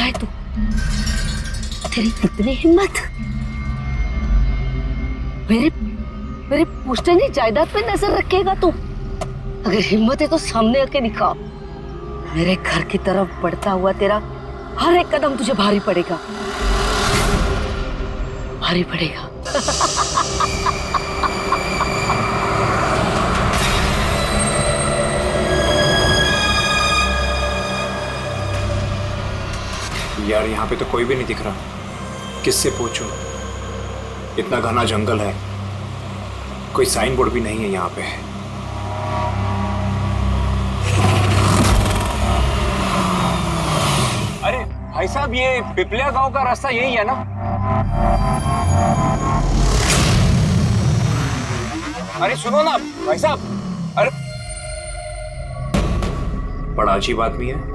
है तू? तेरी कितनी हिम्मत! मेरे मेरे पुश्तैनी जायदाद पे नजर रखेगा तू? अगर हिम्मत है तो सामने आके दिखा। मेरे घर की तरफ बढ़ता हुआ तेरा हर एक कदम तुझे भारी पड़ेगा, भारी पड़ेगा। यार यहाँ पे तो कोई भी नहीं दिख रहा, किससे पूछूं? इतना घना जंगल है, कोई साइन बोर्ड भी नहीं है यहाँ पे। अरे भाई साहब, ये पिपलिया गांव का रास्ता यही है ना? अरे सुनो ना भाई साहब, अरे बड़ा अजीब आदमी है।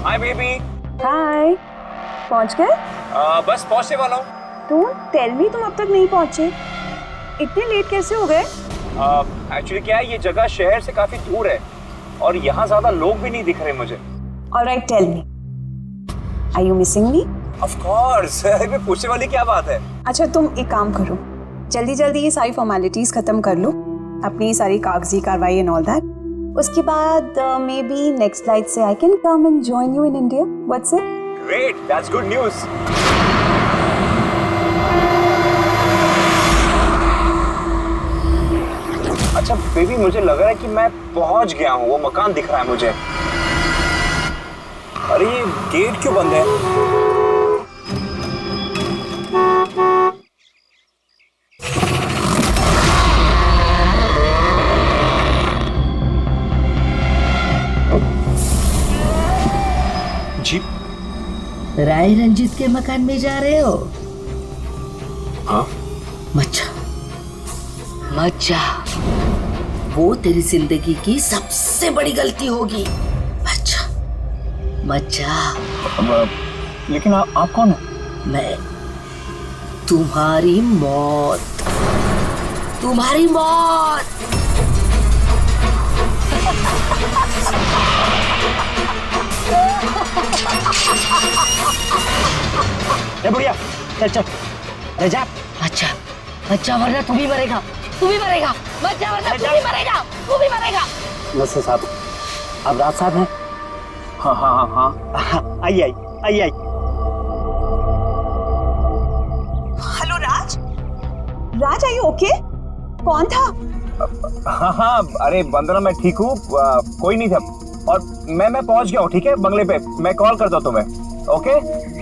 Hi baby. हाय, पहुंच गए? बस पहुंचने वाला हूँ। टेल मी, तुम अब तक नहीं पहुंचे? इतने लेट कैसे हो गए? एक्चुअली क्या है, ये जगह शहर से काफी दूर है और यहाँ ज्यादा लोग भी नहीं दिख रहे मुझे। Alright, tell me, are you missing me? Of course, पूछने वाली क्या बात है। अच्छा, तुम एक काम करो, जल्दी जल्दी ये सारी फॉर्मेलिटीज खत्म कर लो, अपनी सारी कागजी कार्रवाई एंड ऑल दैट। उसके बाद मे बी नेक्स्ट फ्लाइट से I can come and join you in India. What's it? Great, that's good news. अच्छा बेबी, मुझे लग रहा है कि मैं पहुंच गया हूँ, वो मकान दिख रहा है मुझे। अरे ये गेट क्यों बंद है? जी? राय रंजित के मकान में जा रहे हो? हाँ? मत जा, वो तेरी जिंदगी की सबसे बड़ी गलती होगी। मत जा। लेकिन आप कौन है? मैं तुम्हारी मौत, तुम्हारी मौत। बुढ़िया, चल चल, अरे जा। अच्छा वरना तू भी मरेगा, तू भी मरेगा। मत जा वरना तू भी मरेगा, तू भी मरेगा। नसर साहब, आप राज साहब हैं? हाँ। आइए। Hello Raj, Raj, are you okay? कौन था? हाँ, अरे वंदना, मैं ठीक हूँ, कोई नहीं था और मैं पहुंच गया हूँ। ठीक है, बंगले पे मैं कॉल करता हूँ तुम्हें।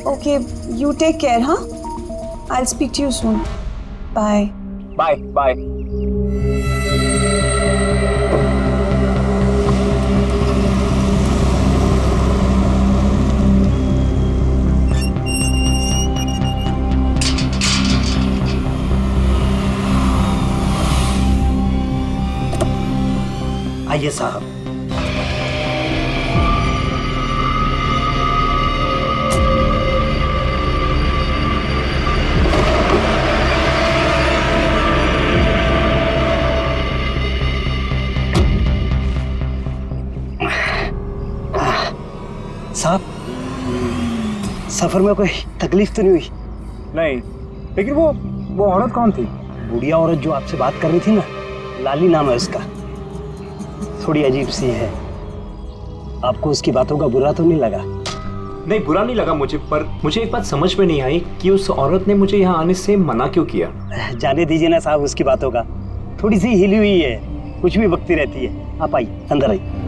Okay, you take care. हाँ, I will speak to you soon. Bye. आइए साहब। साहब, सफर में कोई तकलीफ तो नहीं हुई? नहीं, लेकिन वो औरत कौन थी? बुढ़िया औरत जो आपसे बात कर रही थी ना, लाली नाम है उसका, थोड़ी अजीब सी है। आपको उसकी बातों का बुरा तो नहीं लगा? नहीं, बुरा नहीं लगा मुझे, पर मुझे एक बात समझ में नहीं आई कि उस औरत ने मुझे यहाँ आने से मना क्यों किया। जाने दीजिए ना साहब उसकी बातों का, थोड़ी सी हिली हुई है, कुछ भी बकती रहती है। आप आइए, अंदर आइए।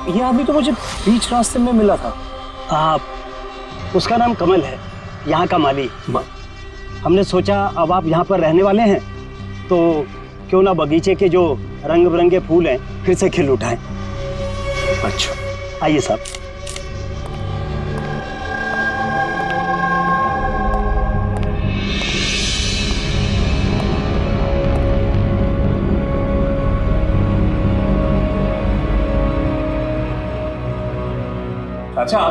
ये आदमी तो मुझे बीच रास्ते में मिला था। उसका नाम कमल है, यहाँ का माली। हमने सोचा अब आप यहाँ पर रहने वाले हैं तो क्यों ना बगीचे के जो रंग बिरंगे फूल हैं फिर से खिल उठाएं। अच्छा, आइए साहब। अच्छा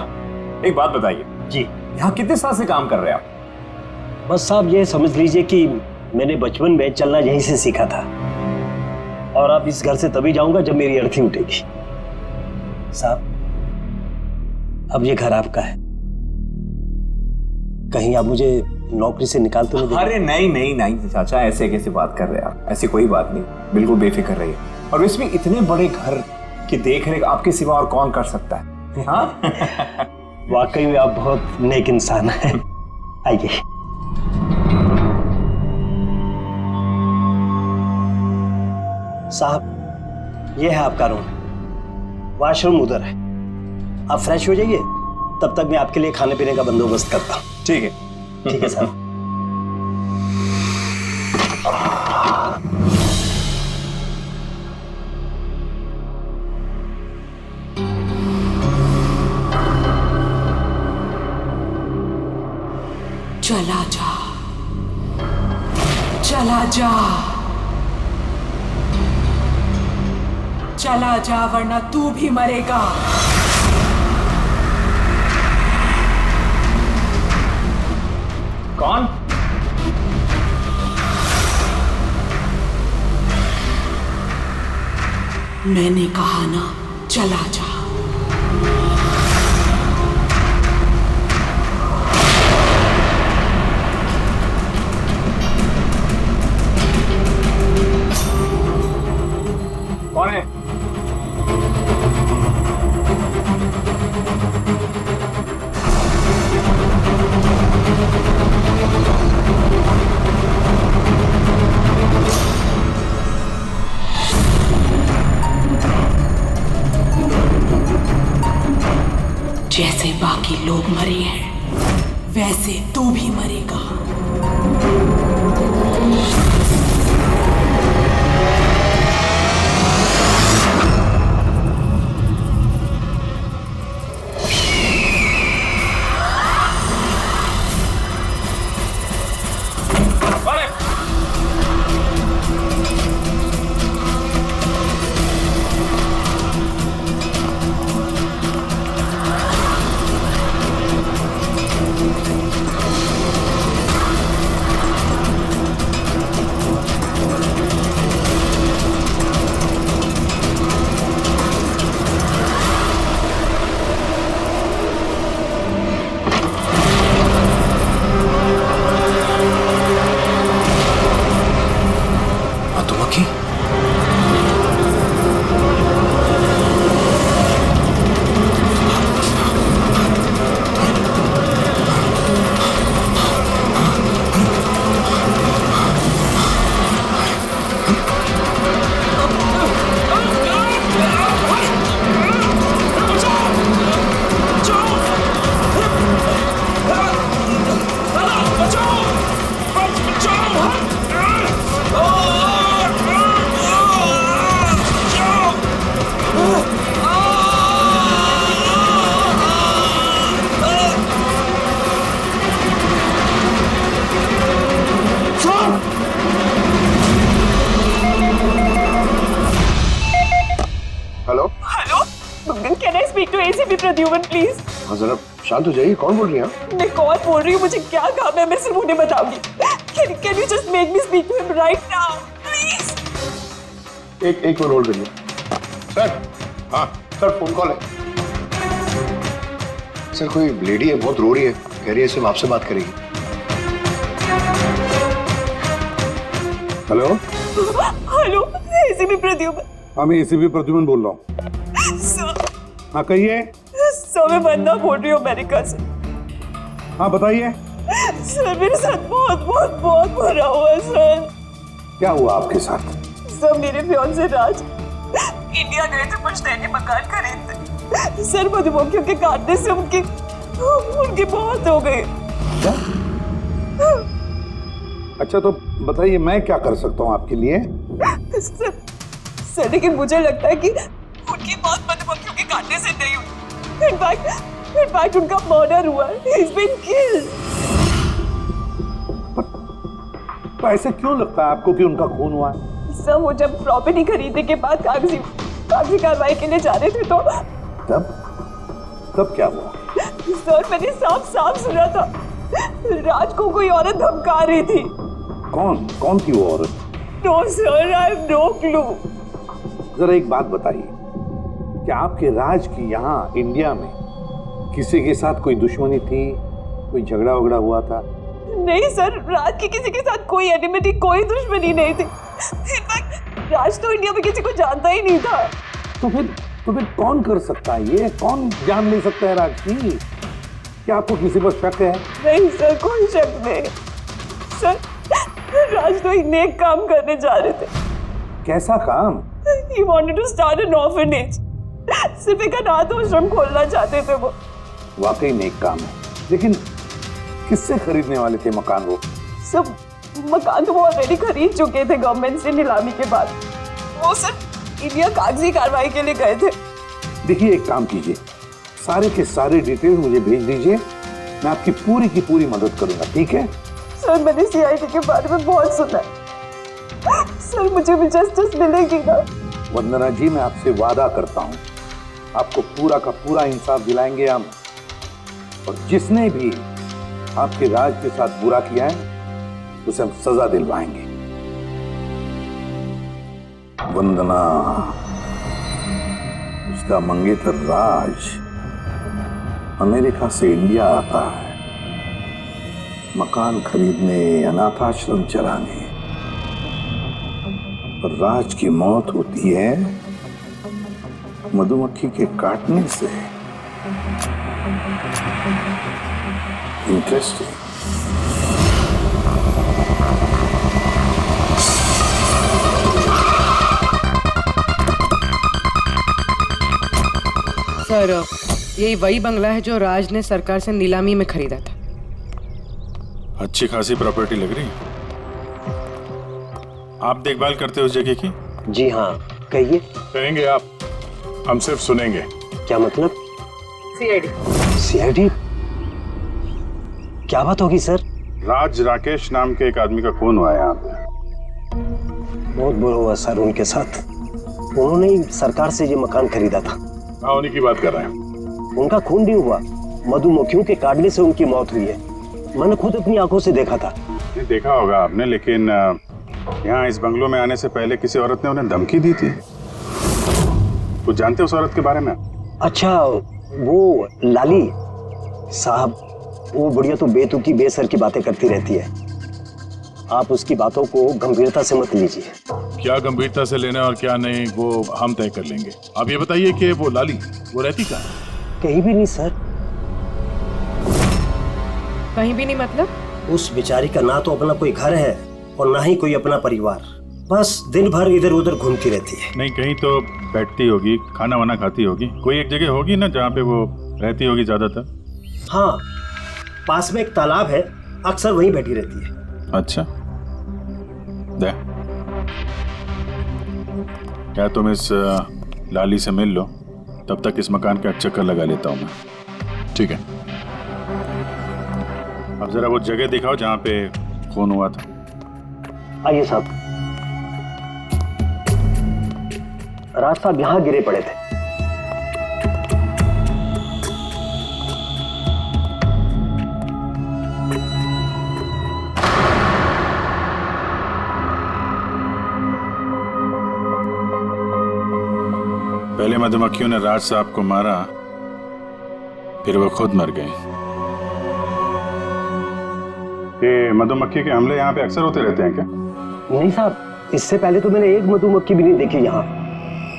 एक बात बताइए जी। यहाँ कितने साल से काम कर रहे हैं आप? बस साहब ये समझ लीजिए कि मैंने बचपन में चलना यहीं से सीखा था, और अब इस घर से तभी जाऊंगा जब मेरी अर्थी उठेगी। साहब अब ये घर आपका है, कहीं आप मुझे नौकरी से निकाल तो नहीं देंगे? अरे नहीं नहीं नहीं चाचा, ऐसे कैसे बात कर रहे हैं आप? ऐसी कोई बात नहीं, बिल्कुल बेफिक्र रहिए। और इसमें इतने बड़े घर की देखरेख आपके सिवा और कौन कर सकता है? हाँ वाकई में आप बहुत नेक इंसान हैं। आइए। साहब ये है आपका रूम, वॉशरूम उधर है, आप फ्रेश हो जाइए, तब तक मैं आपके लिए खाने पीने का बंदोबस्त करता हूँ। ठीक है। ठीक है साहब। चला जा, चला जा, चला जा, वरना तू भी मरेगा। कौन? मैंने कहा ना, चला जा। कौन है? जैसे बाकी लोग मरे हैं, वैसे तू भी मरेगा। प्रद्युमन प्लीज। हाँ जरा शांत हो जाइए, कौन बोल रही हैं? मैं कौन बोल रही हूँ, मुझे क्या काम है, मैं सिर्फ उन्हें बताऊंगी। Can you just make me speak to him right now, please? एक मिनट होल्ड करिए। सर, हाँ सर, फोन कॉल है। सर कोई लेडी है, बहुत रो रही है, कह रही है सिर्फ आपसे बात करेगी। Hello hello, ACP Pradyuman. हाँ मैं एसीपी प्रद्युमन बोल रहा हूँ। सर, हाँ कहिए। सर मैं वंदना बोल रही हूँ अमेरिका से। हाँ बताइए। सर मेरे साथ बहुत बहुत बहुत बुरा हुआ है सर। क्या हुआ आपके साथ? सर मेरे फियांसे राज इंडिया गए थे कुछ नए मकान खरीदते। सर मधुमक्खियों के काटने से उनकी मौत हो गई। क्या? अच्छा तो बताइए मैं क्या कर सकता हूँ आपके लिए? सर लेकिन मुझे लगता है कि उनकी मौत मधुमक्खियों के काटने से नहीं हुई। इनफैक्ट उनका मर्डर हुआ है। He's been killed। तो ऐसे क्यों लगता है आपको कि उनका खून हुआ है? सर वो जब प्रॉपर्टी खरीदने के बाद कागजी कार्रवाई के लिए जा रहे थे तो तब तब क्या हुआ? सर मैंने साफ साफ सुना था, राज को कोई औरत धमका रही थी। कौन थी वो औरत? No sir, I have no clue. जरा एक बात बताइए, क्या आपके राज की यहाँ इंडिया में किसी के साथ कोई दुश्मनी थी, कोई झगड़ा वगड़ा हुआ था? नहीं सर, राज की किसी के साथ कोई एनिमिटी, कोई दुश्मनी नहीं थी। इनफैक्ट राज तो इंडिया में किसी को जानता ही नहीं था। तो फिर कौन कर सकता है ये? कौन जान ले सकता है राज की? क्या आपको किसी पर शक है? नहीं सर, कोई शक नहीं। सर राज तो एक नेक काम करने जा रहे थे। कैसा काम? He wanted to start an orphanage। सिर्फ एक अनाथ आश्रम खोलना चाहते थे वो। वाकई नेक काम है, लेकिन किससे खरीदने वाले थे मकान वो? सब मकान तो वो ऑलरेडी खरीद चुके थे गवर्नमेंट से नीलामी के बाद। वो सर इंडिया कागजी कार्रवाई के लिए गए थे। देखिए, एक काम कीजिए, सारे के सारे डिटेल मुझे भेज दीजिए, मैं आपकी पूरी की पूरी मदद करूंगा, ठीक है? सर मैंने सीआईडी के बारे में बहुत सुना है। सर मुझे भी जस्टिस मिलेगी ना? वंदना जी, मैं आपसे वादा करता हूँ, आपको पूरा का पूरा इंसाफ दिलाएंगे हम, और जिसने भी आपके राज के साथ बुरा किया है उसे हम सजा दिलवाएंगे। वंदना, उसका मंगेतर राज अमेरिका से इंडिया आता है मकान खरीदने, अनाथ आश्रम चलाने, और राज की मौत होती है मधुमक्खी के काटने से। इंटरेस्टिंग। सर यही वही बंगला है जो राज ने सरकार से नीलामी में खरीदा था। अच्छी खासी प्रॉपर्टी लग रही है। आप देखभाल करते हो उस जगह की? जी हाँ, कहिए। कहेंगे आप, हम सिर्फ सुनेंगे। क्या मतलब? सीआईडी? क्या बात होगी सर? राज राकेश नाम के एक आदमी का खून हुआ है यहाँ पे। बहुत बुरा हुआ सर उनके साथ। उन्होंने ही सरकार से ये मकान खरीदा था। हाँ, उन्हीं की बात कर रहे हैं। उनका खून नहीं हुआ, मधुमक्खियों के काटने से उनकी मौत हुई है। मैंने खुद अपनी आंखों से देखा था। नहीं देखा होगा आपने, लेकिन यहाँ इस बंगलों में आने से पहले किसी औरत ने उन्हें धमकी दी थी। कुछ जानते हो उस औरत के बारे में? अच्छा, वो लाली साहब, वो बुढ़िया तो बेतुकी बेसर की बातें करती रहती है। आप उसकी बातों को गंभीरता से मत लीजिए। क्या गंभीरता से लेना और क्या नहीं वो हम तय कर लेंगे। आप ये बताइए कि वो लाली वो रहती कहाँ है? कहीं भी नहीं सर। कहीं भी नहीं मतलब? उस बेचारी का ना तो अपना कोई घर है और ना ही कोई अपना परिवार। बस दिन भर इधर उधर घूमती रहती है। नहीं, कहीं तो बैठती होगी, खाना वाना खाती होगी। कोई एक जगह होगी ना जहाँ पे वो रहती होगी ज्यादातर। हाँ, पास में एक तालाब है, अक्सर वहीं बैठी रहती है। अच्छा, दे क्या तुम इस लाली से मिल लो, तब तक इस मकान का चक्कर लगा लेता हूँ मैं। ठीक है, अब जरा वो जगह दिखाओ जहाँ पे खून हुआ था। आइए साहब। राज साहब यहाँ गिरे पड़े थे। पहले मधुमक्खियों ने राज साहब को मारा, फिर वो खुद मर गए। ये मधुमक्खी के हमले यहाँ पे अक्सर होते रहते हैं क्या? नहीं साहब, इससे पहले तो मैंने एक मधुमक्खी भी नहीं देखी यहाँ।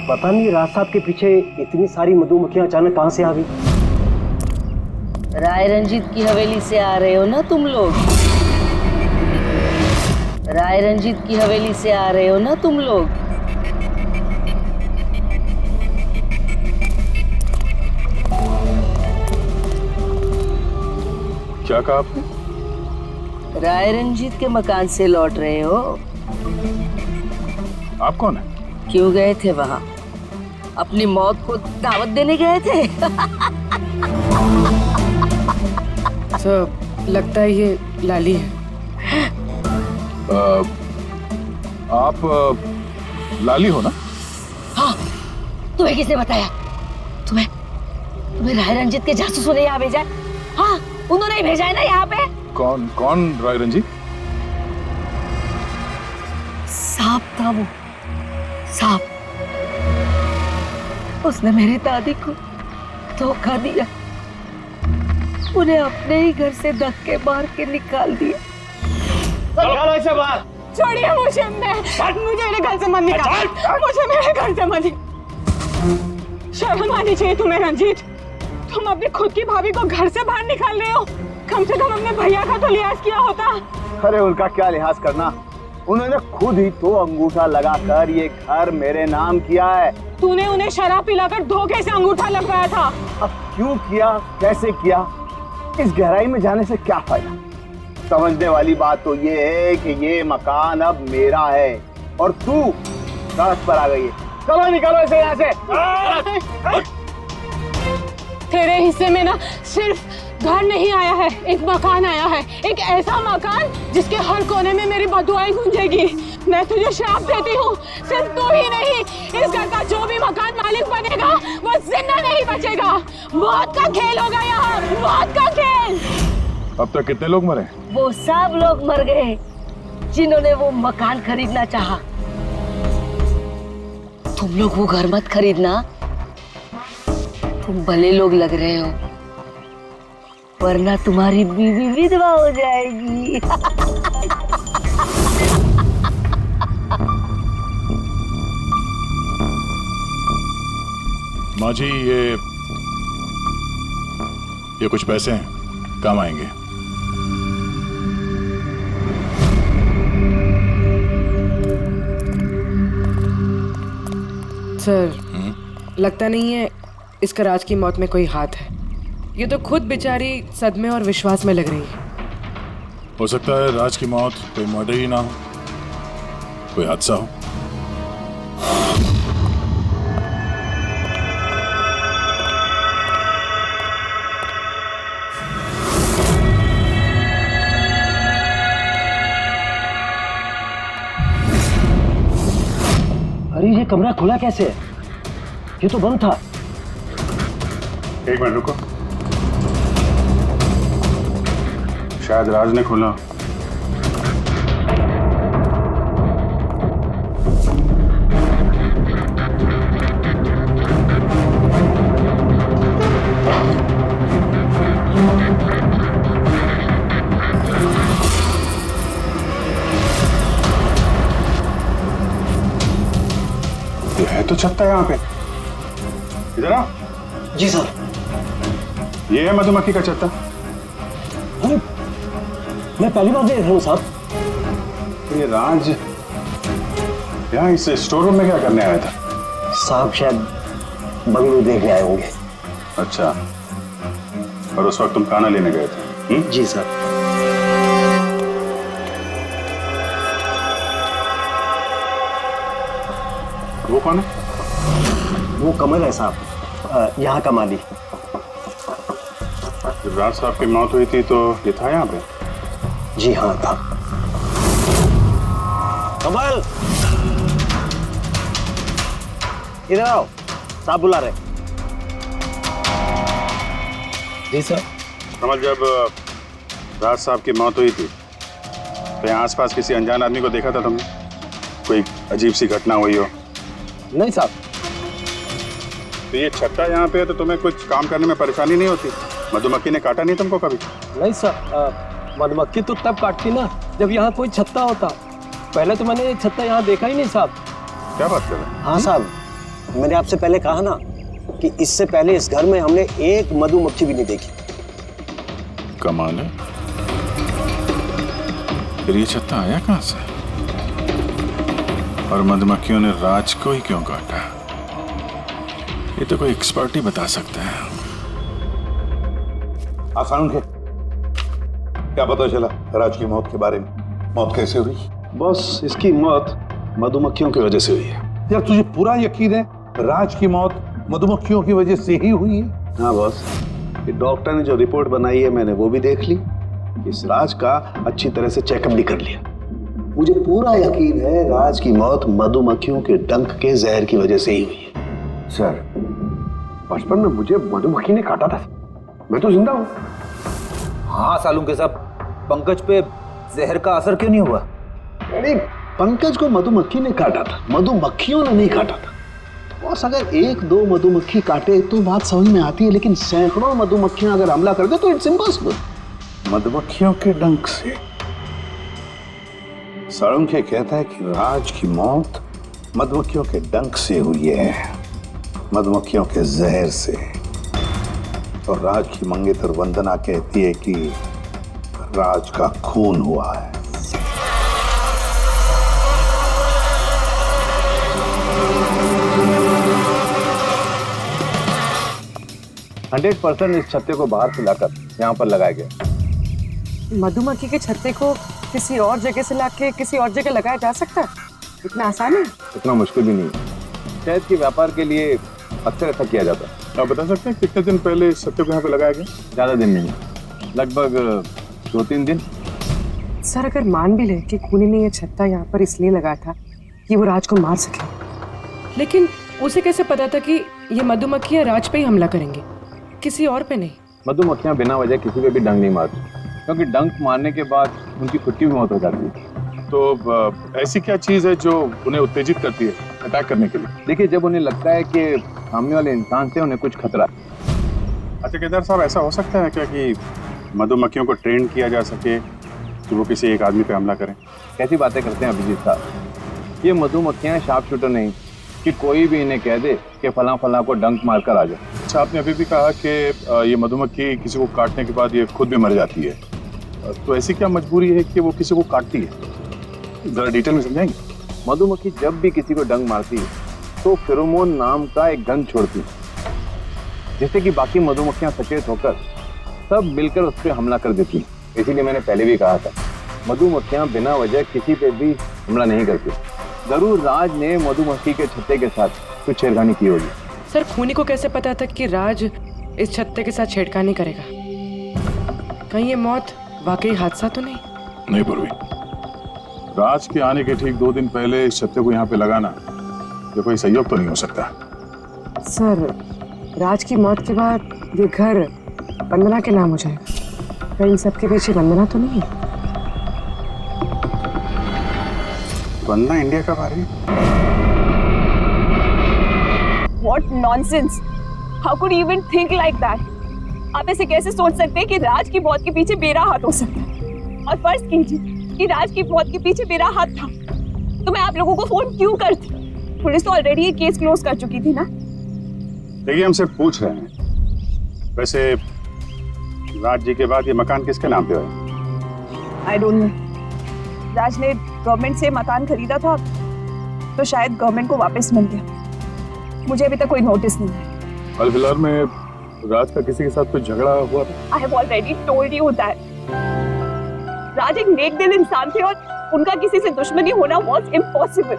पता नहीं राज साहब के पीछे इतनी सारी मधुमक्खियां अचानक कहाँ से आ गई। राय रंजीत की हवेली से आ रहे हो ना तुम लोग? राय रंजीत की हवेली से आ रहे हो ना तुम लोग? क्या कहा आपने? राय रंजीत के मकान से लौट रहे हो? आप कौन है? क्यों गए थे वहां? अपनी मौत को दावत देने गए थे? सर लगता है ये लाली है। आप लाली हो ना? हाँ, तुम्हें किसने बताया? तुम्हें तुम्हें राय रंजीत के जासूसों ने यहाँ भेजा है? हाँ, उन्होंने ही भेजा है ना यहाँ पे। कौन कौन राय रंजीत? सांप था वो, सांप। उसने मेरी दादी को धोखा दिया, उन्हें अपने ही घर से धक्के मार के निकाल दिया। निकालो इसे बाहर। छोड़िए मुझे, मुझे मेरे घर से मत निकाल, मुझे मेरे घर से मत। शर्म आनी चाहिए तुम्हें रंजीत, तुम अपनी खुद की भाभी को घर से बाहर निकाल रहे हो। कम से कम अपने भैया का तो लिहाज किया होता। अरे उनका क्या लिहाज करना, उन्होंने खुद ही तो अंगूठा लगाकर ये घर मेरे नाम किया है। तूने उन्हें शराब पिलाकर धोखे से अंगूठा लगवाया था। अब क्यों किया, कैसे किया, इस गहराई में जाने से क्या फायदा। समझने वाली बात तो ये है कि ये मकान अब मेरा है और तू सड़क पर आ गई है। चलो निकलो इसे यहाँ से। तेरे हिस्से में ना सिर्फ घर नहीं आया है, एक मकान आया है, एक ऐसा मकान जिसके हर कोने में मेरी बदुआएं गूंजेगी। मैं तुझे श्राप देती हूँ, सिर्फ तू ही नहीं, इस घर का जो भी मकान मालिक बनेगा वो जिंदा नहीं बचेगा। मौत का खेल होगा यहाँ, मौत का खेल। अब तक कितने लोग मरे? वो सब लोग मर गए जिन्होंने वो मकान खरीदना चाहा। तुम लोग वो घर मत खरीदना, तुम भले लोग लग रहे हो, वरना तुम्हारी बीवी विधवा हो जाएगी। माँ जी, ये कुछ पैसे हैं, काम आएंगे। सर, लगता नहीं है इसका राज की मौत में कोई हाथ है। ये तो खुद बेचारी सदमे और विश्वास में लग रही है। हो सकता है राज की मौत कोई मर्डर ही ना हो, कोई हादसा हो। अरे ये कमरा खुला कैसे है? ये तो बंद था। एक मिनट रुको, शायद राज ने खोला। ये है तो छत्ता यहाँ पे। इधर आ। जी सर। ये है मधुमक्खी का छत्ता। अरे मैं पहली बार देख रहा हूँ साहब। ये राज यहाँ इस स्टोर रूम में क्या करने आया था? साहब शायद बंगलो देखने आए होंगे। अच्छा, और उस वक्त तुम खाना लेने गए थे? जी सर। वो कौन है? वो कमल है साहब, यहाँ का माली। जब राज साहब की मौत हुई थी तो ये था यहाँ पे? जी हाँ था। कमल इधर आओ, साहब बुला रहे। जी सर। कमल, जब राज साहब की मौत हुई थी तो यहाँ आसपास किसी अनजान आदमी को देखा था तुमने? कोई अजीब सी घटना हुई हो? नहीं साहब। तो ये छत्ता यहाँ पे है तो तुम्हें कुछ काम करने में परेशानी नहीं होती? मधुमक्खी ने काटा नहीं तुमको कभी? नहीं सर, मधुमक्खी तो तब काटती ना जब यहाँ कोई छत्ता होता। पहले तो मैंने छत्ता यहाँ देखा ही नहीं साहब। क्या बात कर रहे हैं? हाँ साहब, मैंने आपसे पहले कहा ना कि इससे पहले इस घर में हमने एक मधुमक्खी भी नहीं देखी। कमाल है, फिर ये छत्ता आया कहाँ से? और मधुमक्खियों ने राज को ही क्यों काटा? ये तो कोई एक्सपर्ट ही बता सकता है। आसान के क्या पता चला राज की मौत के बारे में? मौत कैसे हुई? बस इसकी मौत मधुमक्खियों की वजह से हुई है। यार तुझे पूरा यकीन है राज की मौत मधुमक्खियों की वजह से ही हुई है? हाँ बॉस, ये डॉक्टर ने जो रिपोर्ट बनाई है मैंने वो भी देख ली, इस राज का अच्छी तरह से चेकअप भी कर लिया। मुझे पूरा यकीन है राज की मौत मधुमक्खियों के डंक के जहर की वजह से ही हुई है। सर, बचपन में मुझे मधुमक्खी ने काटा था, मैं तो जिंदा हूं। हाँ सालू के साहब, पंकज पे जहर का असर क्यों नहीं हुआ? अरे पंकज को मधुमक्खी ने काटा था, मधुमक्खियों ने नहीं काटा था। बॉस अगर एक दो मधुमक्खी काटे तो बात समझ में आती है, लेकिन सैकड़ों मधुमक्खियां अगर हमला कर दे तो इट्स इम्पॉसिबल। मधुमक्खियों के डंक से साळुंखे कहता है कि राज की मौत मधुमक्खियों के डंक से हुई है, मधुमक्खियों के जहर से। और राज की मंगेतर वंदना कहती है कि राज का खून हुआ है। इस छत्ते को बाहर से लाकर यहाँ पर लगाया गया। मधुमक्खी के छत्ते को किसी और जगह से लाके किसी और जगह लगाया जा सकता है? इतना आसान है? इतना मुश्किल भी नहीं। शहद के व्यापार के लिए अक्सर ऐसा किया जाता है। आप बता सकते हैं कितने दिन पहले इस छत्ते को यहाँ पे लगाया गया? ज्यादा दिन नहीं, लगभग 2-3 दिन। सर अगर मान भी ले कि खूनी ने ये छत्ता यहाँ पर इसलिए लगाया था कि वो राज को मार सके, लेकिन उसे कैसे पता था कि ये मधुमक्खियाँ राज पे ही हमला करेंगे, किसी और पे नहीं? मधुमक्खियाँ बिना वजह किसी पे भी डंक नहीं मारती, क्योंकि डंक मारने के बाद उनकी खुद की भी मौत हो जाती है। तो ऐसी क्या चीज है जो उन्हें उत्तेजित करती है अटैक करने के लिए? देखिए, जब उन्हें लगता है कि सामने वाले इंसान से उन्हें कुछ खतरा है। अच्छा केदार साहब, ऐसा हो सकता है क्या कि मधुमक्खियों को ट्रेन किया जा सके कि वो किसी एक आदमी पे हमला करें? कैसी बातें करते हैं अभिजीत साहब, ये मधुमक्खियाँ शार्प शूटर नहीं कि कोई भी इन्हें कह दे कि फला फला को डंक मार कर आ जाए। अच्छा, आपने अभी भी कहा कि ये मधुमक्खी किसी को काटने के बाद ये खुद भी मर जाती है, तो ऐसी क्या मजबूरी है कि वो किसी को काटती है? जरा डिटेल में समझाएंगे? मधुमक्खी जब भी किसी को डंक मारती है तो फेरोमोन नाम का एक गंध छोड़ती है, जिससे कि बाकी मधुमक्खियां सचेत होकर सब मिलकर उस पर हमला कर देती हैं। इसीलिए मैंने पहले भी कहा था, मधुमक्खियां बिना वजह किसी पे भी हमला नहीं करती। जरूर राज ने मधुमक्खी के छत्ते के साथ कुछ छेड़खानी की होगी। सर खूनी को कैसे पता था कि राज इस छत्ते के साथ छेड़खानी करेगा? कहीं ये मौत वाकई हादसा तो नहीं? नहीं पूर्वी, राज के आने के ठीक 2 दिन पहले इस छत्ते को यहाँ पे लगाना ये कोई संयोग तो नहीं हो सकता। सर राज की मौत के बाद ये घर वंदना के नाम हो जाएगा, कहीं इन सबके पीछे वंदना तो नहीं है? वंदना इंडिया कब आ रही है? What nonsense! How could you even think like that? आप ऐसे कैसे सोच सकते हैं कि राज की मौत के पीछे मेरा हाथ हो सकता है? और फर्ज कीजिए कि राज की मौत के पीछे मेरा हाथ था, तो मैं आप लोगों को फोन क्यों करती? पुलिस तो ऑलरेडी ये केस क्लोज कर चुकी थी ना। देखिए, हम सिर्फ पूछ रहे हैं। वैसे राज जी के बाद ये मकान किसके नाम पे है? I don't know. राज ने गवर्नमेंट से मकान खरीदा था, तो शायद गवर्नमेंट को वापस मिल गया। मुझे अभी तक कोई नोटिस नहीं है। हाल फिलहाल में राज का किसी के साथ कोई झगड़ा हुआ था? I have already told you that Raj एक नेक दिल इंसान थे और उनका किसी से दुश्मनी होना वाज इम्पॉसिबल।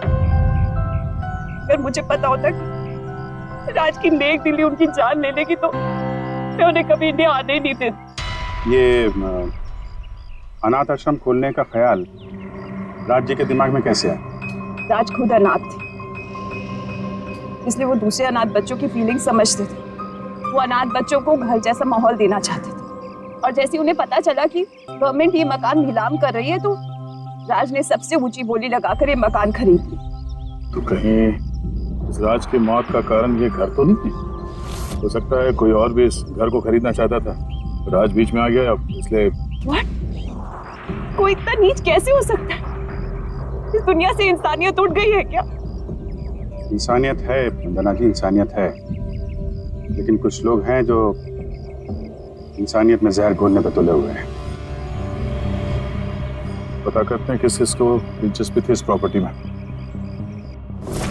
अगर मुझे पता होता कि राज की नेक दिली उनकी जान ले लेगी तो मैं उन्हें कभी इंडिया आने ही नहीं देती। ये अनाथ आश्रम खोलने का ख्याल राज जी के दिमाग में कैसे आया? राज खुद अनाथ थे, इसलिए वो दूसरे अनाथ बच्चों की फीलिंग समझते थे। वो अनाथ बच्चों को घर जैसा माहौल देना चाहते थे, और जैसे उन्हें पता चला कि गवर्नमेंट ये मकान नीलाम कर रही है तो राज ने सबसे ऊंची बोली लगाकर ये मकान खरीद ली। तो कहीं इस राज की मौत का कारण ये घर तो नहीं है? हो सकता है कोई और भी इस घर को खरीदना चाहता था, राज बीच में आ गया इसलिए। What? कोई इतना नीच कैसे हो सकता है? इस दुनिया से इंसानियत उठ गई है क्या? इंसानियत है वंदना जी, इंसानियत है, लेकिन कुछ लोग हैं जो इंसानियत में जहर घोलने पे तुले हुए हैं। पता करते हैं किस किस को दिलचस्पी थी इस प्रॉपर्टी में।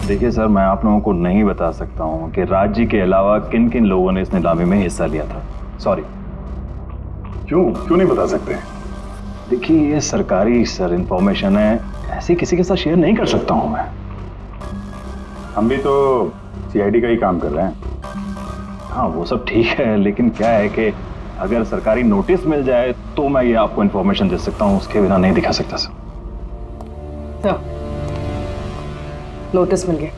देखिए सर, मैं आप लोगों को नहीं बता सकता हूँ कि राज जी के अलावा किन किन लोगों ने इस नीलामी में हिस्सा लिया था। सॉरी। क्यों नहीं बता सकते? देखिए, ये सरकारी सर इंफॉर्मेशन है, ऐसे किसी के साथ शेयर नहीं कर सकता हूँ मैं। हम भी तो सीआईडी का ही काम कर रहे हैं। हाँ, वो सब ठीक है, लेकिन क्या है कि अगर सरकारी नोटिस मिल जाए तो मैं ये आपको इन्फॉर्मेशन दे सकता हूँ, उसके बिना नहीं दिखा सकता सर। नोटिस मिल गया।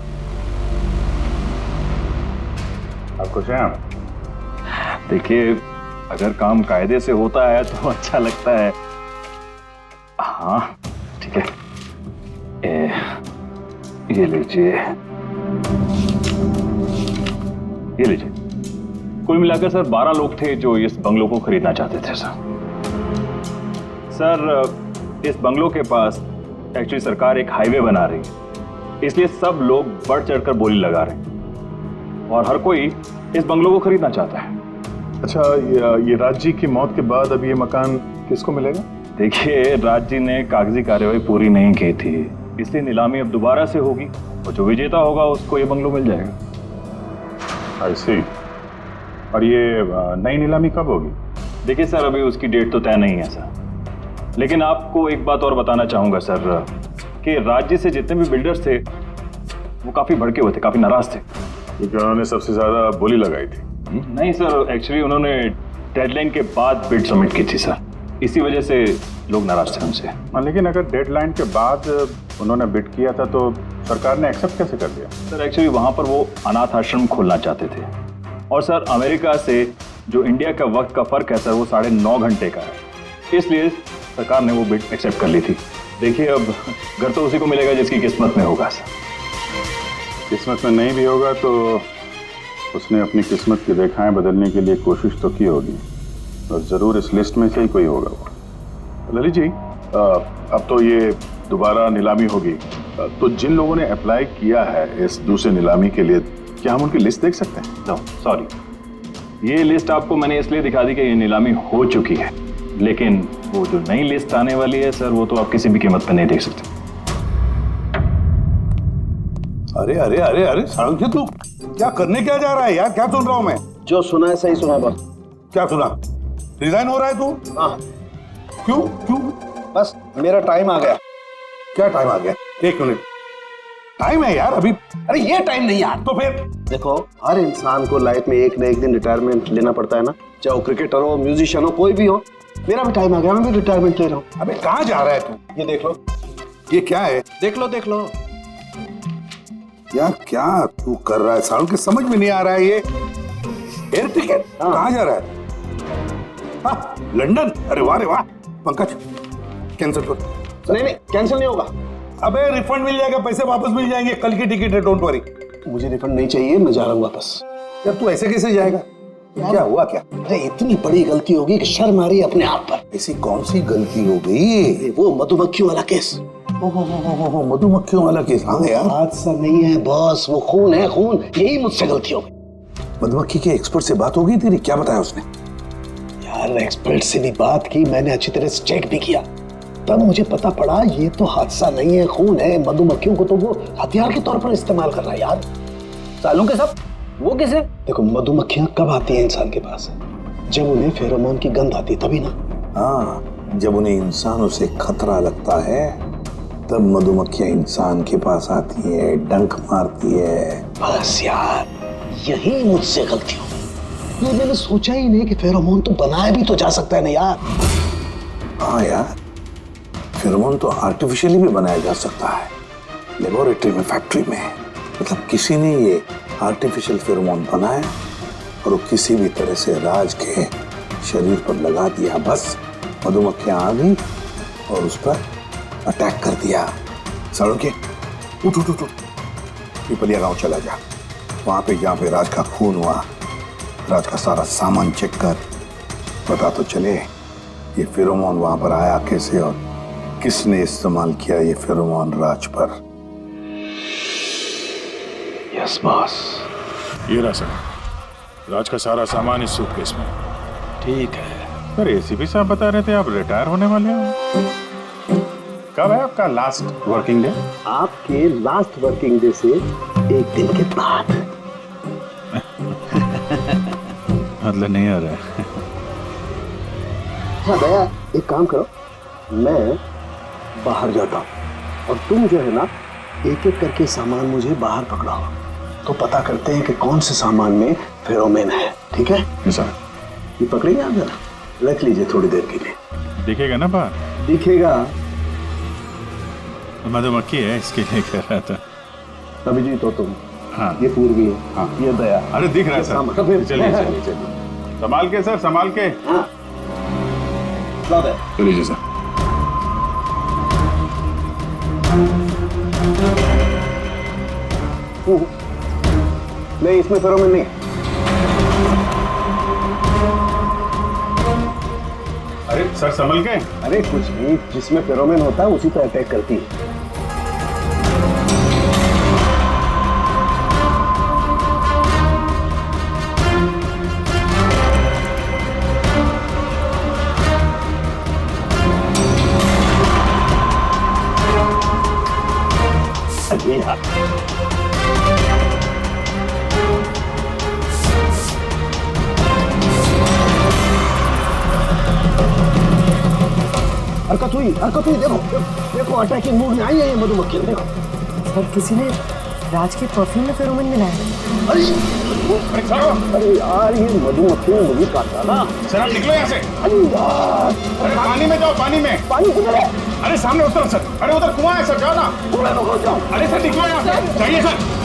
आप खुश हैं आप? देखिए, अगर काम कायदे से होता है तो अच्छा लगता है। हाँ ठीक है, ये लीजिए, ये लीजिए। कुल मिलाकर सर 12 लोग थे जो इस बंगलों को खरीदना चाहते थे सर। इस बंगलों के पास एक्चुअली सरकार एक हाईवे बना रही है, इसलिए सब लोग बढ़ चढ़कर बोली लगा रहे हैं और हर कोई इस बंगलों को खरीदना चाहता है। अच्छा, ये राज जी की मौत के बाद अब ये मकान किसको मिलेगा? देखिए, राज जी ने कागजी कार्यवाही पूरी नहीं की थी, इसलिए नीलामी अब दोबारा से होगी और जो विजेता होगा उसको ये बंगलो मिल जाएगा। आई सी। और ये नई नीलामी कब होगी? देखिए सर, अभी उसकी डेट तो तय नहीं है सर, लेकिन आपको एक बात और बताना चाहूंगा सर कि राज्य से जितने भी बिल्डर्स थे वो काफी भड़के हुए थे, काफी नाराज थे, क्योंकि उन्होंने सबसे ज्यादा बोली लगाई थी। नहीं सर, एक्चुअली उन्होंने डेडलाइन के बाद बिड सबमिट की थी सर, इसी वजह से लोग नाराज थे उनसे। लेकिन अगर डेडलाइन के बाद उन्होंने बिड किया था तो सरकार ने एक्सेप्ट कैसे कर दिया? सर एक्चुअली वहां पर वो अनाथ आश्रम खोलना चाहते थे और सर अमेरिका से जो इंडिया का वक्त का फर्क है सर वो 9.5 घंटे का है, इसलिए सरकार ने वो बिड एक्सेप्ट कर ली थी। देखिए, अब घर तो उसी को मिलेगा जिसकी किस्मत में होगा सर। किस्मत में नहीं भी होगा तो उसने अपनी किस्मत की रेखाएं बदलने के लिए कोशिश तो की होगी और जरूर इस लिस्ट में से ही कोई होगा वो। ललित जी, अब तो ये दोबारा नीलामी होगी, तो जिन लोगों ने अप्लाई किया है इस दूसरी नीलामी के लिए, क्या हम उनकी लिस्ट देख सकते हैं? नो सॉरी, ये लिस्ट आपको मैंने इसलिए दिखा दी कि ये नीलामी हो चुकी है, लेकिन वो जो नई लिस्ट आने वाली है सर वो तो आप किसी भी कीमत पर नहीं देख सकते। अरे अरे अरे अरे सारंग, तू क्या करने क्या जा रहा है यार? क्या सुन रहा हूं मैं? जो सुना है सही सुना बस। क्या सुना? रिजाइन हो रहा है तू? हाँ। क्यों क्यों? बस मेरा टाइम आ गया। क्या टाइम आ गया? 1 मिनट टाइम है यार अभी। अरे ये टाइम नहीं यार। तो फिर देखो, हर इंसान को लाइफ में एक न एक दिन रिटायरमेंट लेना पड़ता है ना, चाहे वो क्रिकेटर हो, म्यूजिशियन हो, कोई भी हो। मेरा भी टाइम आ गया, मैं भी रिटायरमेंट ले रहा हूँ। अबे कहाँ जा रहा है तू? ये देख लो। ये क्या है? देख लो देख लो यार, क्या तू कर रहा है सारुण? के समझ में नहीं आ रहा है ये एयर टिकट। कहाँ जा रहा है? हाँ, लंदन। अरे वाह रे वाह। पंकज, कैंसिल कर। नहीं कैंसिल नहीं होगा। अबे रिफंड मिल जाएगा, पैसे वापस मिल जाएंगे, कल की टिकट है, डोंट वरी। मुझे रिफंड नहीं चाहिए, मैं जा रहा हूँ वापस। यार तू ऐसे कैसे जाएगा? क्या हुआ क्या? अरे इतनी बड़ी गलती होगी कि शर्म आ रही है अपने आप पर। ऐसी कौन सी गलती हो गई? वो मधुमक्खियों वाला केस। ओहो, मधुमक्खियों वाला केस। हाँ यार, हादसा नहीं है बॉस, वो खून है खून। यही मुझसे गलती हो गई। मधुमक्खी के एक्सपर्ट से बात होगी तेरी? क्या बताया उसने? यार एक्सपर्ट से भी बात की मैंने, अच्छी तरह से चेक भी किया, तब मुझे पता पड़ा ये तो हादसा नहीं है, खून है। मधुमक्खियों को तो वो हथियार के तौर पर इस्तेमाल कर रहा है यार। सालों के सब वो किसे? देखो, मधुमक्खियां कब आती हैं इंसान के पास? जब उन्हें फेरोमोन की गंध आती, तभी ना। हाँ, जब उन्हें इंसानों से खतरा लगता है तब मधुमक्खियां इंसान के पास आती है, डंक मारती है। बस यार, यही मुझसे गलती हो गई। ये मैंने सोचा ही नहीं कि फेरोमोन तो बनाया भी तो जा सकता है ना यार। हाँ यार, फेरोमोन तो आर्टिफिशियली भी बनाया जा सकता है, लेबोरेटरी में, फैक्ट्री में। मतलब किसी ने ये आर्टिफिशियल फेरोमोन बनाया और वो किसी भी तरह से राज के शरीर पर लगा दिया, बस मधुमक्खियां आ गई और उस पर अटैक कर दिया। सड़क के उठ उठ उठ, पिपलिया गांव चला जा। वहां पे जहाँ पे राज का खून हुआ, राज का सारा सामान चेक कर, पता तो चले ये फेरोमोन वहां पर आया कैसे और किसने इस्तेमाल किया ये फेरोमोन राज पर। Yes boss. ये रहा सर, राज का सारा सामान इस सूटकेस में। ठीक है सर, एसीपी साहब बता रहे थे आप रिटायर होने वाले हो। कब है आपका लास्ट वर्किंग डे? आपके लास्ट वर्किंग डे से 1 दिन के बाद। मतलब नहीं आ रहा है। हाँ दया, एक काम करो, मैं बाहर जाता हूँ और तुम जो है ना, एक एक करके सामान मुझे बाहर पकड़ाओ, तो पता करते हैं कि कौन से सामान में फेरोमोन है। ठीक है सर? ये पकड़ेंगे आप? जरा रख लीजिए थोड़ी देर के लिए। दिखेगा ना बाहर? दिखेगा। मधुमक्खी है इसके लिए कह रहा था। अभिजीत हो तुम, हाँ ये पूर्वी है, हाँ ये दया। अरे दिख रहा है सर, चलिए चलिए चलिए चलिए, संभाल के सर, संभाल के। हाँ चलिए सर। नहीं, इसमें फेरोमोन नहीं। अरे सर संभल के। अरे कुछ नहीं, जिसमें फेरोमोन होता है उसी पर अटैक करती है। हरकत हुई, देखो देखो, अटैकिंग मूड में आई है ये मधुमक्खी, देखो। सर किसी ने राज के परफ्यूम में फेरोमोन मिलाया। अरे यार, ये मधुमक्खी ने मुझे काटा ना। सर आप निकलो यहाँ से। अरे यार, अरे पानी में जाओ, पानी में। पानी किधर है? अरे सामने उस तरफ सर, अरे उधर कुआं है सर, जाओ ना। कुएं में घुस जाओ। अरे सर निकलो यहाँ से, जाइए सर।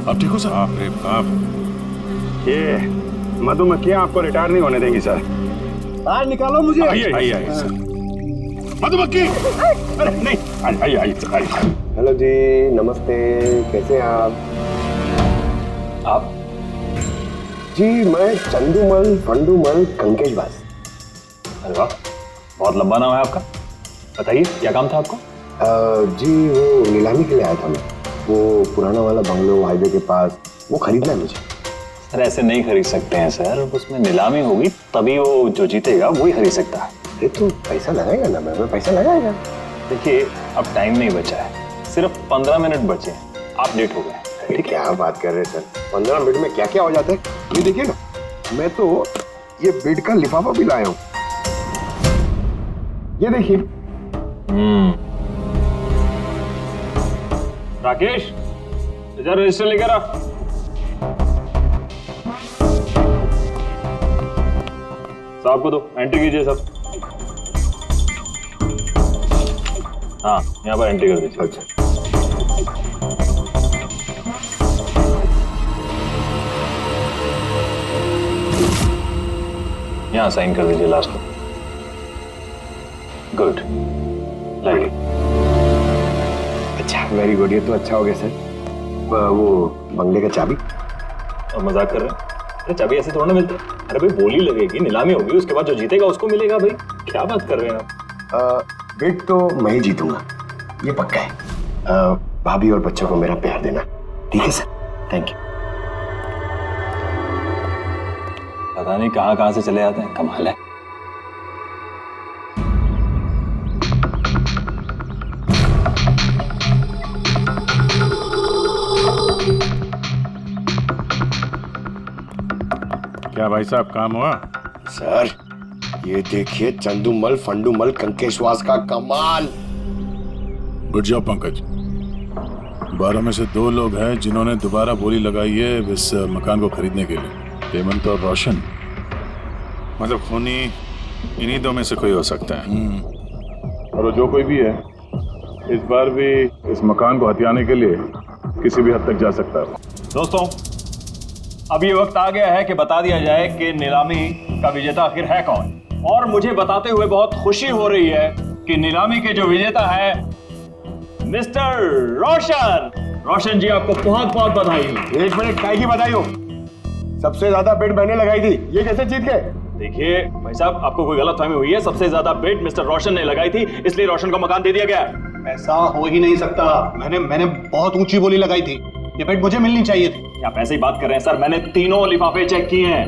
आप ठीक हो सर? बाप रे बाप, ये मधुमक्खियां आपको रिटायर नहीं होने देंगी सर। बाहर निकालो मुझे। आइए आइए आइए सर। मधुमक्खी, अरे नहीं, आइए आइए सर, आइए। हेलो जी, नमस्ते, कैसे हैं आप? जी मैं चंदूमल फंडूमल कंकेशवास। अरे वाह, बहुत लंबा नाम है आपका। बताइए क्या काम था आपको? जी वो नीलामी के लिए आया था मैं, वो पुराना वाला बंगलो हाईवे के पास, वो खरीदना है मुझे। सर ऐसे नहीं खरीद सकते हैं सर, उसमें नीलामी होगी तभी वो जो जीतेगा वही खरीद सकता है। अरे तो पैसा लगाएगा ना, मैं पैसा लगाएगा। देखिए अब टाइम नहीं बचा है, सिर्फ 15 मिनट बचे हैं, आप लेट हो गए। ठीक, क्या बात कर रहे हैं सर, 15 मिनट में क्या क्या हो जाता है। ये देखिए ना, मैं तो ये बेड का लिफाफा भी लाया हूँ, ये देखिए। राकेश इधर रजिस्टर लेकर आ। साहब को दो, एंट्री कीजिए सब। हाँ यहाँ पर एंट्री कर दीजिए। अच्छा, यहाँ साइन कर दीजिए लास्ट में। Good, like. अच्छा वेरी गुड, ये तो अच्छा हो गया सर। वो बंगले का चाबी? और मजाक कर रहे हैं? अरे चाबी ऐसे थोड़ा ना मिलती है। अरे भाई बोली लगेगी, नीलामी होगी, उसके बाद जो जीतेगा उसको मिलेगा। भाई क्या बात कर रहे हैं आप? बेट तो मैं ही जीतूंगा, ये पक्का है। भाभी और बच्चों को मेरा प्यार देना, ठीक है सर? Thank you. पता नहीं कहाँ से चले आते हैं, कमाल है। क्या भाई साहब काम हुआ? सर ये देखिए, चंदूमल फंडूमल कंकेशवास का कमाल। Good job Pankaj. 12 में से 2 लोग हैं जिन्होंने दोबारा बोली लगाई है इस मकान को खरीदने के लिए, हेमंत और रोशन। मतलब खूनी इन्हीं 2 में से कोई हो सकता है। और वो जो कोई भी है, इस बार भी इस मकान को हथियाने के लिए किसी भी हद तक जा सकता है। दोस्तों अब ये वक्त आ गया है कि बता दिया जाए कि नीलामी का विजेता आखिर है कौन। और मुझे बताते हुए बहुत खुशी हो रही है कि नीलामी के जो विजेता है मिस्टर रोशन। रोशन जी आपको बहुत बहुत बधाई हो। 1 मिनट, काय की बधाई हो? सबसे ज्यादा बेट मैंने लगाई थी, ये कैसे जीत गए? देखिए भाई साहब, आपको कोई गलतफहमी हुई है। सबसे ज्यादा बेट मिस्टर रोशन ने लगाई थी, इसलिए रोशन को मकान दे दिया गया। ऐसा हो ही नहीं सकता, मैंने बहुत ऊंची बोली लगाई थी, ये बेट मुझे मिलनी चाहिए थी। आप ऐसे ही बात कर रहे हैं सर, मैंने तीनों लिफाफे चेक किए हैं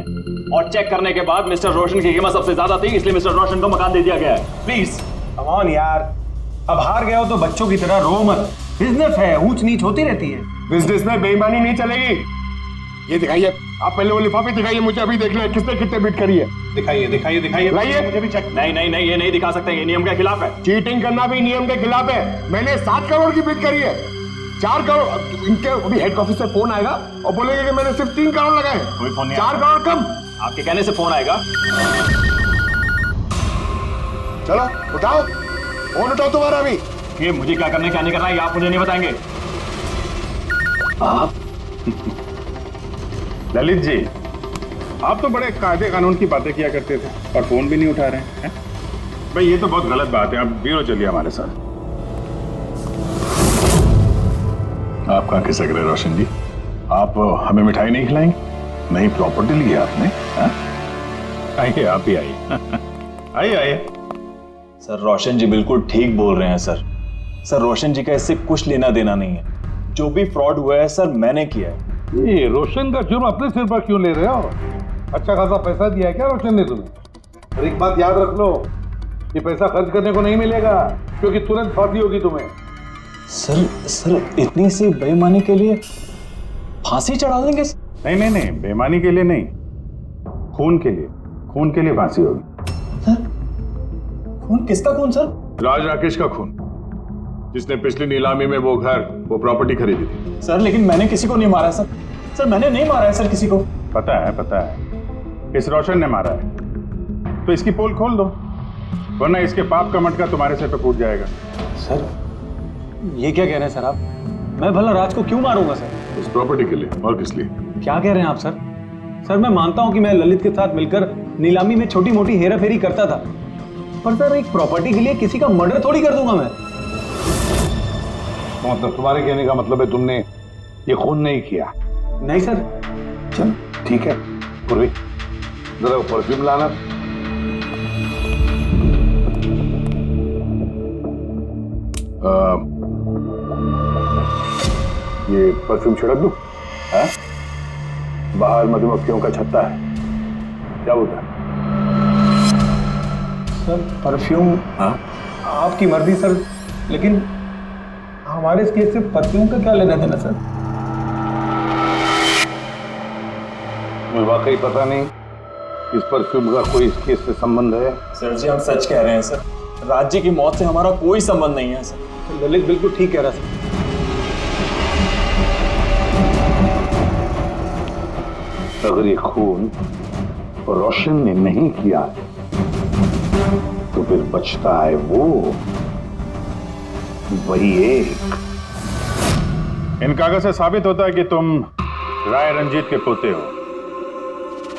और चेक करने के बाद मिस्टर रोशन की कीमत सबसे ज्यादा थी, इसलिए मिस्टर रोशन को मकान दे दिया गया है। प्लीज कम ऑन यार, अब हार गए हो तो बच्चों की तरह रो मत। बिजनेस है, ऊंच नीच होती रहती है। बिजनेस में बेईमानी नहीं चलेगी। ये दिखाइए, आप पहले वो लिफाफे दिखाइए, मुझे अभी देखना है किसने कितने बिट करी है। दिखाइए दिखाइए दिखाइए, लाइए। मुझे भी चेक। नहीं नहीं नहीं, ये नहीं दिखा सकते, ये नियम के खिलाफ है। चीटिंग करना भी नियम के खिलाफ है। मैंने 7 करोड़ की बिट करी है, 4 करोड़। इनके अभी हेड ऑफिस से फोन आएगा और बोलेंगे कि मैंने सिर्फ 3 करोड़ लगाए। कोई फोन नहीं 4 करोड़ कम। आपके कहने से फोन आएगा। चलो उठाओ, फोन उठाओ तुम्हारा अभी। ये मुझे क्या करना है क्या नहीं करना है ये आप मुझे नहीं बताएंगे। आप ललित जी, आप तो बड़े कायदे कानून की बातें किया करते थे और फोन भी नहीं उठा रहे हैं। भाई ये तो बहुत गलत बात है। आप ब्यूरो चलिए हमारे साथ। आप कहाँ खिसक रहे रोशन जी? आप हमें मिठाई नहीं खिलाएंगे? नई प्रॉपर्टी ली है आपने? आइए, आप ही आइए। आइए आइए। सर रोशन जी बिल्कुल ठीक बोल रहे हैं सर। सर रोशन जी का इससे कुछ लेना देना नहीं है। जो भी फ्रॉड हुआ है सर मैंने किया है। ये रोशन का जुर्म अपने सिर पर क्यों ले रहे हो? अच्छा खासा पैसा दिया है क्या रोशन ने तुम्हें? और एक बात याद रख लो, ये पैसा खर्च करने को नहीं मिलेगा, क्योंकि तुरंत फांसी होगी तुम्हें। सर इतनी सी बेईमानी के लिए फांसी चढ़ा देंगे? नहीं नहीं नहीं, बेईमानी के लिए नहीं, खून के लिए। खून के लिए फांसी होगी। खून? किसका खून सर? राज राकेश का खून, जिसने पिछली नीलामी में वो घर, वो प्रॉपर्टी खरीदी थी। सर लेकिन मैंने किसी को नहीं मारा सर। सर मैंने नहीं मारा है सर किसी को। पता है, इस रोशन ने मारा है। तो इसकी पोल खोल दो, वरना इसके पाप का मटका तुम्हारे सिर पे फूट जाएगा। सर ये क्या कह रहे हैं सर आप? मैं भला राज को क्यों मारूंगा सर? उस प्रॉपर्टी के लिए, और किस लिए? क्या कह रहे हैं आप सर? सर मैं मानता हूं कि मैं ललित के साथ मिलकर नीलामी में छोटी मोटी हेरा फेरी करता था, पर सर एक प्रॉपर्टी के लिए किसी का मर्डर थोड़ी कर दूंगा मैं। मतलब तुम्हारे कहने का मतलब है तुमने ये खून नहीं किया? नहीं सर। चल ठीक है, पूर्वी जरा परफ्यूम लाना। ये परफ्यूम छिड़क दूं? बाहर मधुमक्खियों का छत्ता है, क्या बोलता है? Sir perfume? हाँ आपकी मर्जी सर, लेकिन हमारे इस केस से परफ्यूम का क्या लेना देना सर? मुझे वाकई पता नहीं इस परफ्यूम का कोई इस केस से संबंध है। सर जी हम सच कह रहे हैं सर, राज जी की मौत से हमारा कोई संबंध नहीं है सर। ललित बिल्कुल ठीक कह रहा है सर। अगर ये खून रोशन ने नहीं किया तो फिर बचता है वो वही एक। इन कागज से साबित होता है कि तुम राय रंजीत के पोते हो।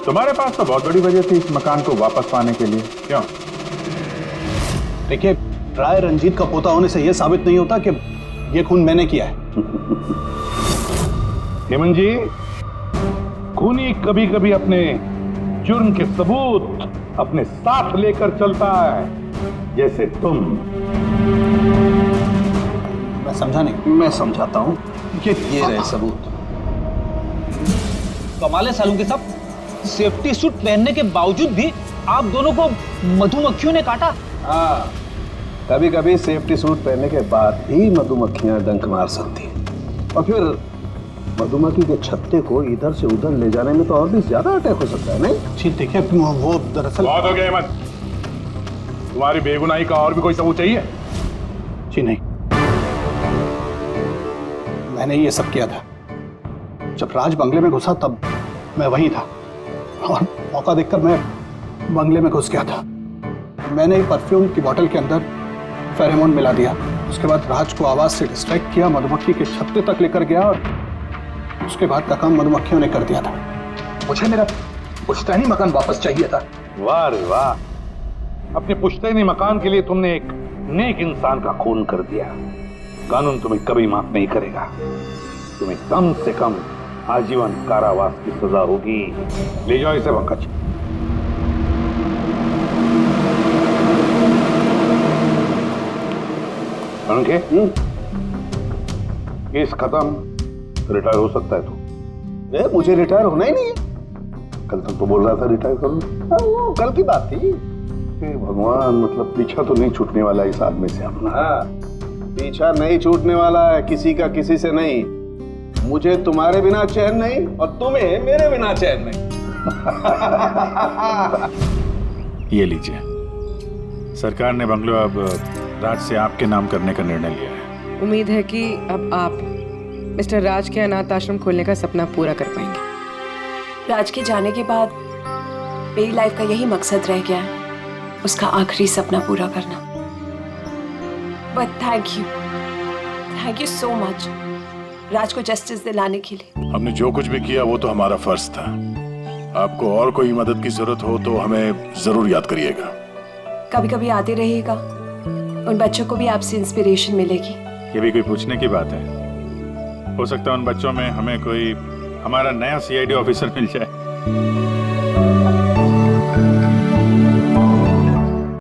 तुम्हारे पास तो बहुत बड़ी वजह थी इस मकान को वापस पाने के लिए, क्यों? देखिए, राय रंजीत का पोता होने से यह साबित नहीं होता कि यह खून मैंने किया है। हेमंत जी, खूनी कभी कभी अपने जुर्म के सबूत अपने साथ लेकर चलता है, जैसे तुम। मैं समझा नहीं। मैं समझाता हूं। ये रहे सबूत। कमाल है सालू के साहब, सेफ्टी सूट पहनने के बावजूद भी आप दोनों को मधुमक्खियों ने काटा। हाँ, कभी कभी सेफ्टी सूट पहनने के बाद भी मधुमक्खियां डंक मार सकती हैं, और फिर मधुमक्खी के छत्ते को इधर से उधर ले जाने में तो और भी ज्यादा अटैक हो सकता है। नहीं ठीक, देखिए वो दरअसल बहुत हो गया हेमंत, तुम्हारी बेगुनाही का और भी कोई सबूत चाहिए? जी नहीं, मैंने ये सब किया था। जब राज बंगले में घुसा तब मैं वहीं था, और मौका देखकर मैं बंगले में घुस गया था। मैंने परफ्यूम की बोतल के अंदर फेरोमोन मिला दिया। उसके बाद राज को आवाज से डिस्ट्रैक्ट किया, मधुमक्खी के छत्ते तक लेकर गया, और उसके बाद का काम मधुमक्खियों ने कर दिया था। मुझे मेरा पुश्तैनी मकान वापस चाहिए था। वाह रे वाह, अपने पुश्तैनी मकान के लिए तुमने एक नेक इंसान का खून कर दिया। कानून तुम्हें कभी माफ नहीं करेगा। तुम्हें कम से कम आजीवन कारावास की सजा होगी। ले जाओ इसे पंकज। केस खत्म, रिटायर हो सकता है तू। मुझे रिटायर होना ही नहीं है। कल तक तो बोल रहा था रिटायर करूं। वो कल की बात थी। भगवान, मतलब पीछा तो नहीं छूटने वाला इस आदमी से अपना। पीछा नहीं छूटने वाला है किसी का, किसी से नहीं। मुझे तुम्हारे बिना चैन नहीं और तुम्हें मेरे बिना चैन नहीं। ये लीजिए, सरकार ने बंगलो अब राज से आपके नाम करने का निर्णय लिया है। उम्मीद है कि अब आप मिस्टर राज के अनाथ आश्रम खोलने का सपना पूरा कर पाएंगे। राज के जाने के बाद मेरी लाइफ का यही मकसद रह गया है, उसका आखिरी सपना पूरा करना। But thank you so much Raj को जस्टिस दिलाने के लिए। हमने जो कुछ भी किया वो तो हमारा फर्ज था। आपको और कोई मदद की जरूरत हो तो हमें जरूर याद करिएगा। कभी कभी आते रहिएगा, उन बच्चों को भी आपसे इंस्पिरेशन मिलेगी। ये भी कोई पूछने की बात है? हो सकता है उन बच्चों में हमें कोई हमारा नया सीआईडी ऑफिसर मिल जाए।